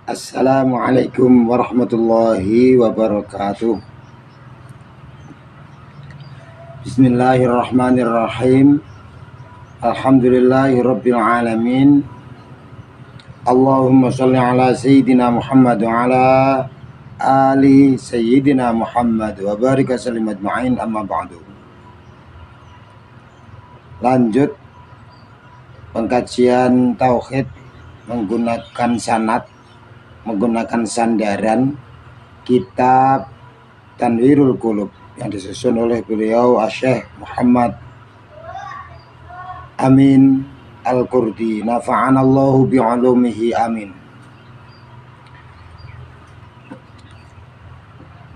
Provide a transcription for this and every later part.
Assalamualaikum warahmatullahi wabarakatuh. Bismillahirrahmanirrahim. Alhamdulillahirabbil alamin. Allahumma shalli ala sayyidina Muhammad wa ala ali sayyidina Muhammad wa barik sallim ajma'in, amma ba'du. Lanjut pengkajian tauhid menggunakan sanad, menggunakan sandaran kitab Tanwirul Qulub yang disusun oleh beliau Syekh Muhammad Amin Al-Qurdi, nafa'anallahu bi'ulumihi, amin.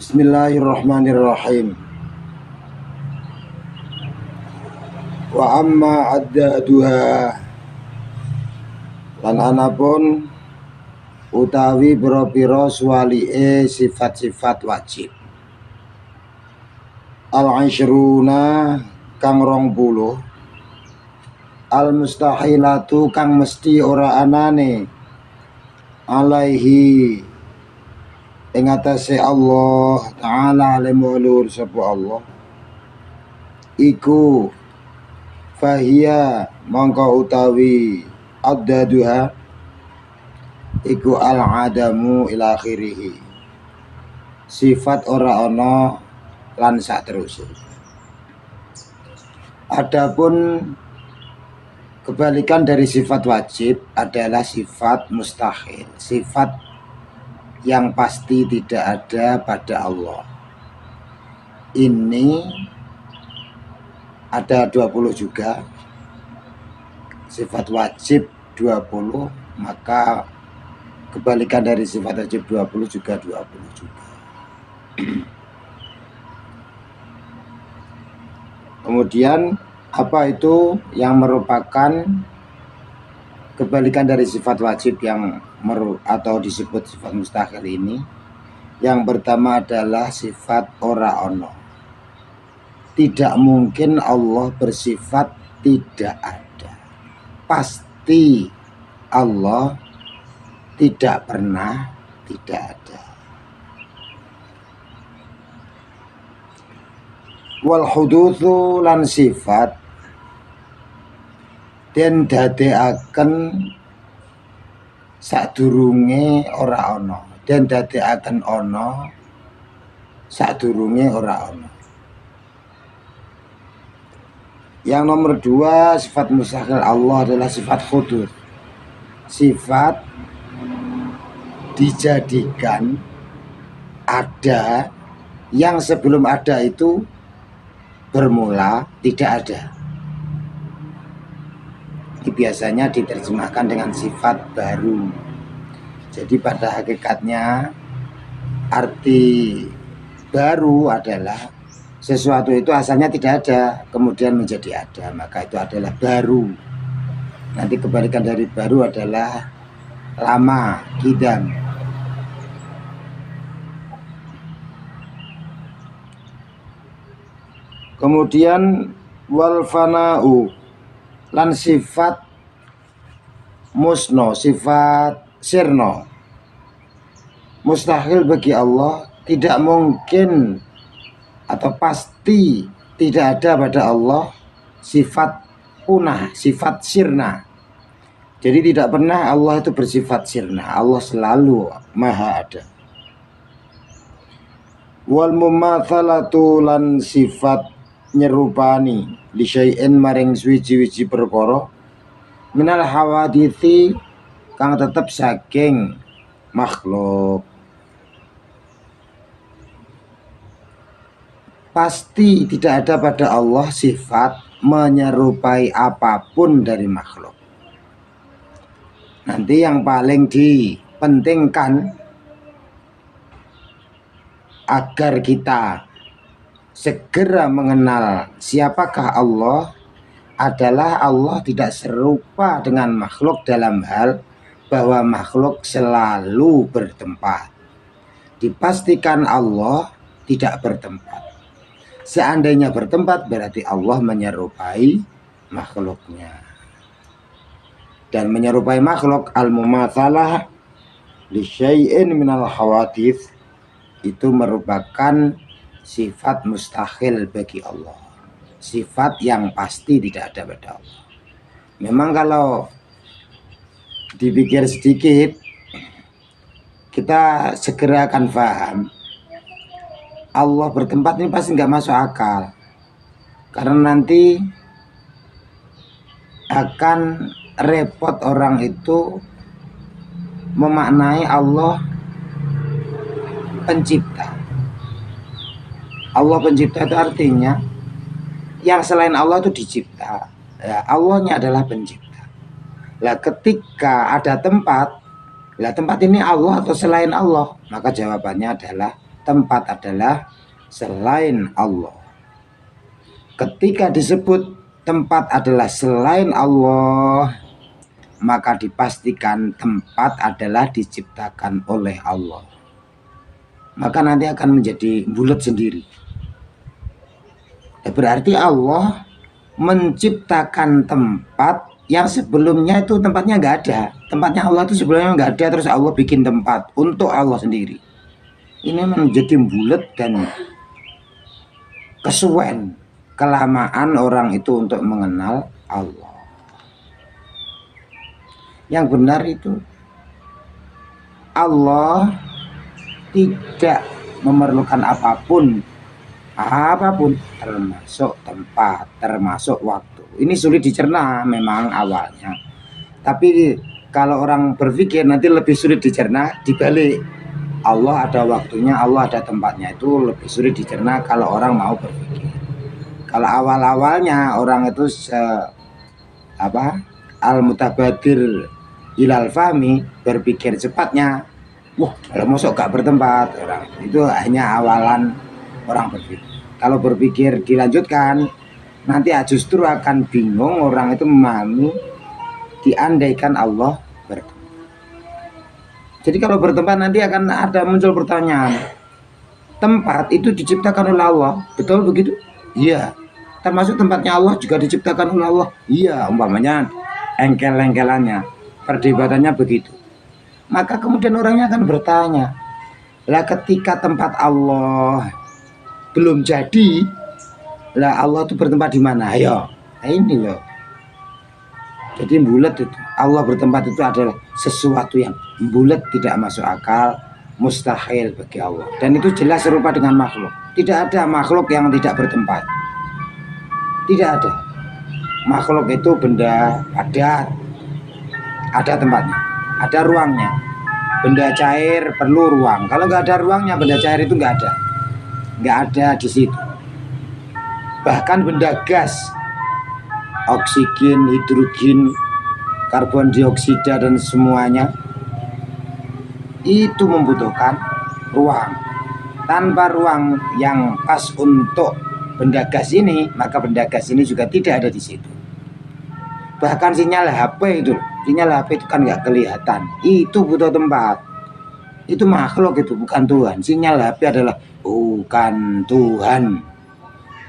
Bismillahirrahmanirrahim. Wa amma addaduha, lan anapun utawi biro-biro suwali'e sifat-sifat wajib. Al-asyruna kang 20, al-mustahilatu kang mesti ora anane, alaihi ing atase Allah Ta'ala lemulur sapa Allah, iku fahia mongko utawi addaduha iku al-adamu ila akhirih, sifat ora ana lan sak terus. Adapun kebalikan dari sifat wajib adalah sifat mustahil, sifat yang pasti tidak ada pada Allah. Ini ada 20 juga, sifat wajib 20, maka kebalikan dari sifat wajib 20 juga 20 juga. Kemudian apa itu yang merupakan kebalikan dari sifat wajib yang atau disebut sifat mustahil ini? Yang pertama adalah sifat ora ono. Tidak mungkin Allah bersifat tidak ada. Pasti Allah tidak pernah tidak ada. Wal hudutsu lan sifat den dadekaken sadurunge ora ana, den dadekaken ana sadurunge ora ana. Yang nomor 2, sifat mustahil Allah adalah sifat hudud, sifat dijadikan ada yang sebelum ada itu bermula tidak ada. Ini biasanya diterjemahkan dengan sifat baru. Jadi pada hakikatnya arti baru adalah sesuatu itu asalnya tidak ada kemudian menjadi ada, maka itu adalah baru. Nanti kebalikan dari baru adalah lama, kidam. Kemudian wal fana'u lan sifat musno, sifat sirno. Mustahil bagi Allah, tidak mungkin atau pasti tidak ada pada Allah sifat punah, sifat sirna. Jadi tidak pernah Allah itu bersifat sirna. Allah selalu maha ada. Wal mumatsalatu lan sifat nyerupani li syai'in maring suwiji-wiji perkara minal hawadithi kang tetep saking makhluk. Pasti tidak ada pada Allah sifat menyerupai apapun dari makhluk. Nanti yang paling dipentingkan agar kita segera mengenal siapakah Allah adalah Allah tidak serupa dengan makhluk dalam hal bahwa makhluk selalu bertempat. Dipastikan Allah tidak bertempat. Seandainya bertempat berarti Allah menyerupai makhluknya. Dan menyerupai makhluk, al-mumatsalah li syai'in minal hawadits itu merupakan sifat mustahil bagi Allah, sifat yang pasti tidak ada pada Allah. Memang kalau dipikir sedikit kita segera akan paham Allah bertempat ini pasti nggak masuk akal, karena nanti akan repot orang itu memaknai Allah pencipta. Allah pencipta itu artinya yang selain Allah itu dicipta. Ya, Allahnya adalah pencipta. Lah ketika ada tempat, lah tempat ini Allah atau selain Allah? Maka jawabannya adalah tempat adalah selain Allah. Ketika disebut tempat adalah selain Allah, maka dipastikan tempat adalah diciptakan oleh Allah. Maka nanti akan menjadi bulat sendiri. Berarti Allah menciptakan tempat yang sebelumnya itu tempatnya nggak ada. Tempatnya Allah itu sebelumnya nggak ada, terus Allah bikin tempat untuk Allah sendiri. Ini menjadi bulat dan kesuwen, kelamaan orang itu untuk mengenal Allah. Yang benar itu Allah tidak memerlukan apapun, termasuk tempat, termasuk waktu. Ini sulit dicerna memang awalnya, tapi kalau orang berpikir nanti lebih sulit dicerna. Dibalik, Allah ada waktunya, Allah ada tempatnya, itu lebih sulit dicerna kalau orang mau berpikir. Kalau awal-awalnya orang itu al-mutabadir ilal fahmi, berpikir cepatnya, kalau masuk gak bertempat, orang itu hanya awalan orang berpikir. Kalau berpikir dilanjutkan, nanti justru akan bingung orang itu memahami diandaikan Allah bertempat. Jadi kalau bertempat nanti akan ada muncul pertanyaan, tempat itu diciptakan oleh Allah, betul begitu? Iya. Termasuk tempatnya Allah juga diciptakan oleh Allah. Iya, umpamanya engkel-engkelannya, perdebatannya begitu. Maka kemudian orangnya akan bertanya, lah ketika tempat Allah belum jadi, lah Allah itu bertempat di mana? Ayo, nah ini loh. Jadi bulat itu, Allah bertempat itu adalah sesuatu yang bulat, tidak masuk akal, mustahil bagi Allah. Dan itu jelas serupa dengan makhluk. Tidak ada makhluk yang tidak bertempat. Tidak ada. Makhluk itu benda padat, ada tempatnya, ada ruangnya. Benda cair perlu ruang. Kalau nggak ada ruangnya, benda cair itu nggak ada di situ. Bahkan benda gas, oksigen, hidrogen, karbon dioksida dan semuanya itu membutuhkan ruang. Tanpa ruang yang pas untuk benda gas ini, maka benda gas ini juga tidak ada di situ. Bahkan sinyal HP itu kan nggak kelihatan, itu butuh tempat. Itu makhluk, itu bukan Tuhan. Sinyal HP adalah bukan Tuhan,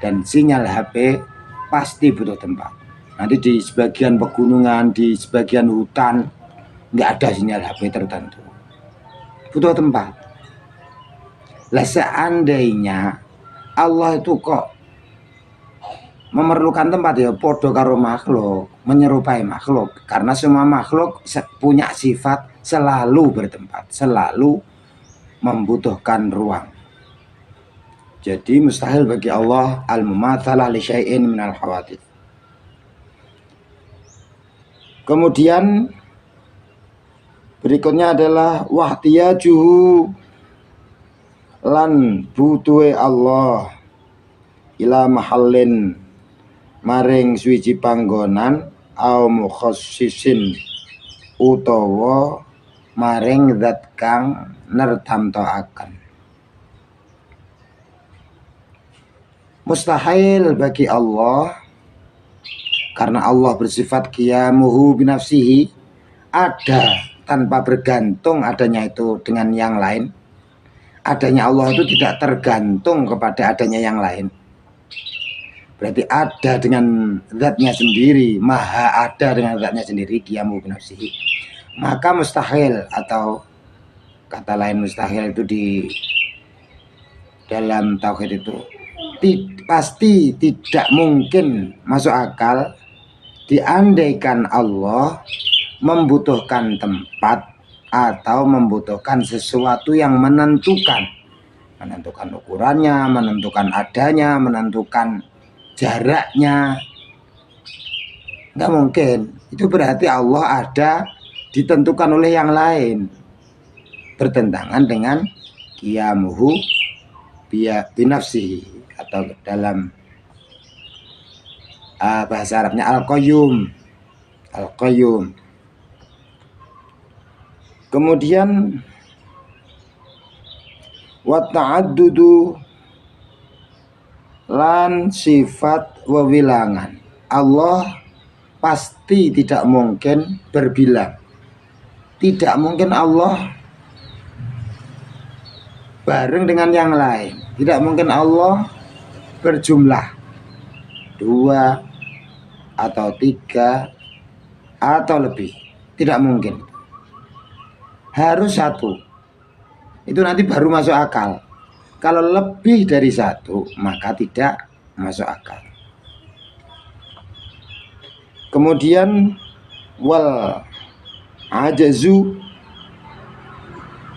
dan sinyal HP pasti butuh tempat. Nanti di sebagian pegunungan, di sebagian hutan nggak ada sinyal HP tertentu, butuh tempat. Lah seandainya Allah itu kok memerlukan tempat, ya podo karo makhluk, menyerupai makhluk, karena semua makhluk punya sifat selalu bertempat, selalu membutuhkan ruang. Jadi mustahil bagi Allah al-mumatsalah li syai'in minal hawadits. Kemudian berikutnya adalah wahtiyajuhu, lan butuhe Allah ila mahallin, maring suwiji panggonan, au mukhassisin, utawa maring zat kang nertamtoaken. Mustahil bagi Allah, karena Allah bersifat qiyamuhu binafsihi, ada tanpa bergantung adanya itu dengan yang lain. Adanya Allah itu tidak tergantung kepada adanya yang lain. Berarti ada dengan zatnya sendiri, maha ada dengan zatnya sendiri, qiyamuhu binafsihi. Maka mustahil atau kata lain mustahil itu di dalam tauhid itu pasti tidak mungkin masuk akal diandaikan Allah membutuhkan tempat atau membutuhkan sesuatu yang menentukan ukurannya, menentukan adanya, menentukan jaraknya. Nggak mungkin. Itu berarti Allah ada ditentukan oleh yang lain, bertentangan dengan qiyamuhu binafsihi, atau dalam bahasa Arabnya al-qayyum. Kemudian wa ta'addudu lan sifat wewilangan. Allah pasti tidak mungkin berbilang. Tidak mungkin Allah bareng dengan yang lain. Tidak mungkin Allah berjumlah 2 atau 3 atau lebih. Tidak mungkin. Harus 1. Itu nanti baru masuk akal. Kalau lebih dari 1 maka tidak masuk akal. Kemudian wal ajazu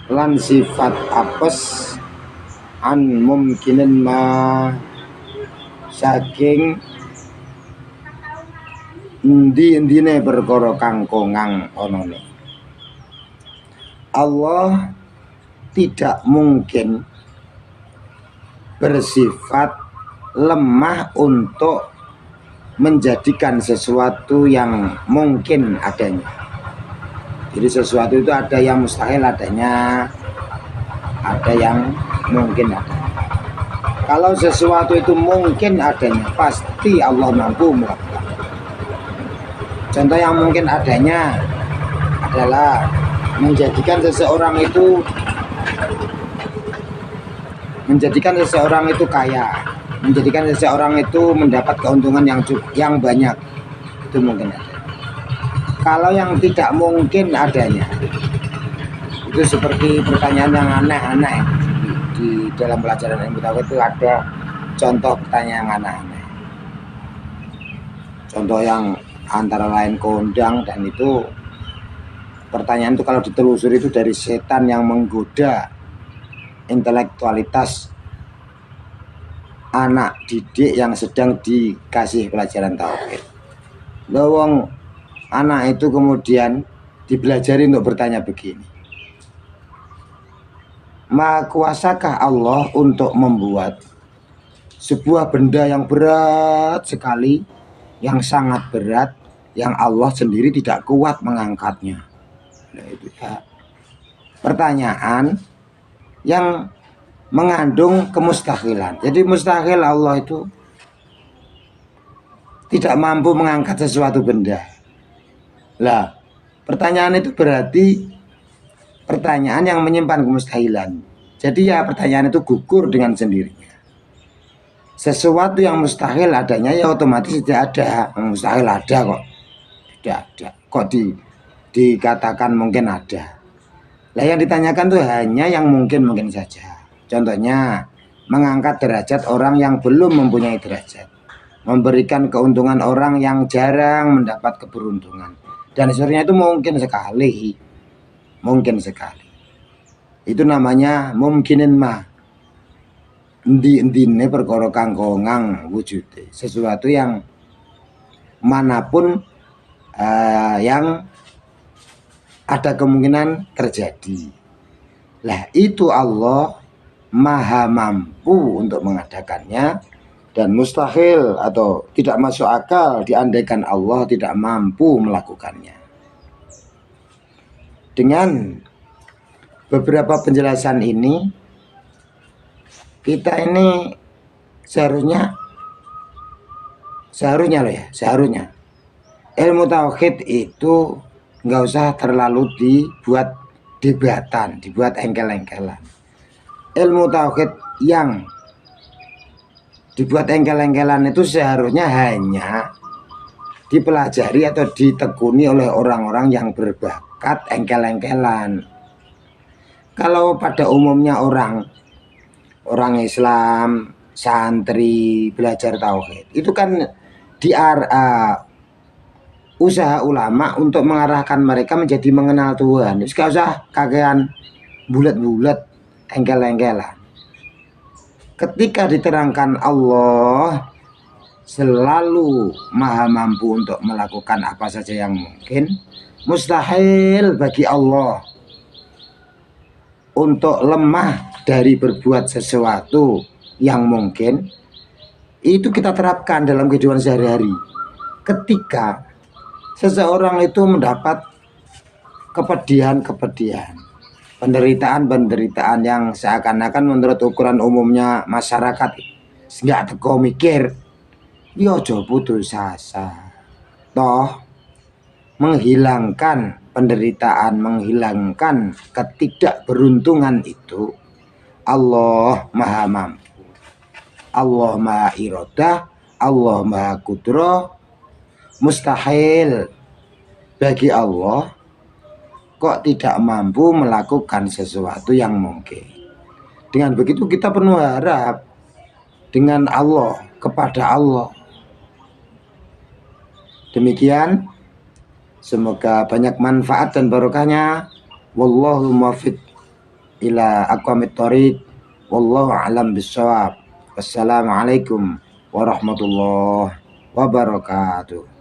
lan sifat apes an mumkinin ma saking endi-endine perkara kang kongang onone. Allah tidak mungkin bersifat lemah untuk menjadikan sesuatu yang mungkin adanya. Jadi sesuatu itu ada yang mustahil adanya, ada yang mungkin adanya. Kalau sesuatu itu mungkin adanya, pasti Allah mampu melakukan. Contoh yang mungkin adanya adalah menjadikan seseorang itu kaya, menjadikan seseorang itu mendapat keuntungan yang banyak. Itu mungkin ada. Kalau yang tidak mungkin adanya, itu seperti pertanyaan yang aneh-aneh. Di dalam pelajaran ilmu tauhid itu ada contoh pertanyaan yang aneh-aneh. Contoh yang antara lain kondang, dan itu pertanyaan itu kalau ditelusuri itu dari setan yang menggoda intelektualitas anak didik yang sedang dikasih pelajaran tauhid. Lawang anak itu kemudian dibelajari untuk bertanya begini, maha kuasakah Allah untuk membuat sebuah benda yang berat sekali, yang sangat berat, yang Allah sendiri tidak kuat mengangkatnya? Nah, itu ya pertanyaan yang mengandung kemustahilan. Jadi mustahil Allah itu tidak mampu mengangkat sesuatu benda. Lah, pertanyaan itu berarti pertanyaan yang menyimpan kemustahilan. Jadi ya pertanyaan itu gugur dengan sendirinya. Sesuatu yang mustahil adanya ya otomatis tidak ada. Mustahil ada kok. Tidak ada. Kok dikatakan mungkin ada. Lah yang ditanyakan tuh hanya yang mungkin saja. Contohnya mengangkat derajat orang yang belum mempunyai derajat, memberikan keuntungan orang yang jarang mendapat keberuntungan, dan seterusnya. Itu mungkin sekali. Itu namanya mungkinin mah. Endi-endine perkara kang kongang wujude, sesuatu yang manapun yang ada kemungkinan terjadi. Lah itu Allah maha mampu untuk mengadakannya, dan mustahil atau tidak masuk akal diandaikan Allah tidak mampu melakukannya. Dengan beberapa penjelasan ini, kita ini seharusnya ilmu tauhid itu nggak usah terlalu dibuat debatan, dibuat engkel-engkelan. Ilmu tauhid yang dibuat engkel-engkelan itu seharusnya hanya dipelajari atau ditekuni oleh orang-orang yang berbakat engkel-engkelan. Kalau pada umumnya orang Islam, santri belajar tauhid, itu kan usaha ulama untuk mengarahkan mereka menjadi mengenal Tuhan. Terus gak usah kakean bulat-bulat, engkel-engkelan. Ketika diterangkan Allah selalu maha mampu untuk melakukan apa saja yang mungkin, mustahil bagi Allah untuk lemah dari berbuat sesuatu yang mungkin. Itu kita terapkan dalam kehidupan sehari-hari. Ketika seseorang itu mendapat kepedihan, penderitaan yang seakan-akan menurut ukuran umumnya masyarakat nggak teko mikir, yo aja putus asa. Toh menghilangkan penderitaan, menghilangkan ketidakberuntungan itu Allah maha mampu, Allah maha irodah, Allah maha kudroh. Mustahil bagi Allah kok tidak mampu melakukan sesuatu yang mungkin. Dengan begitu kita penuh harap dengan Allah, kepada Allah. Demikian, semoga banyak manfaat dan barokahnya. Wallahu muwaffiq ila aqwamit thoriq. Wallahu a'lam bissawab. Wassalamualaikum warahmatullahi wabarakatuh.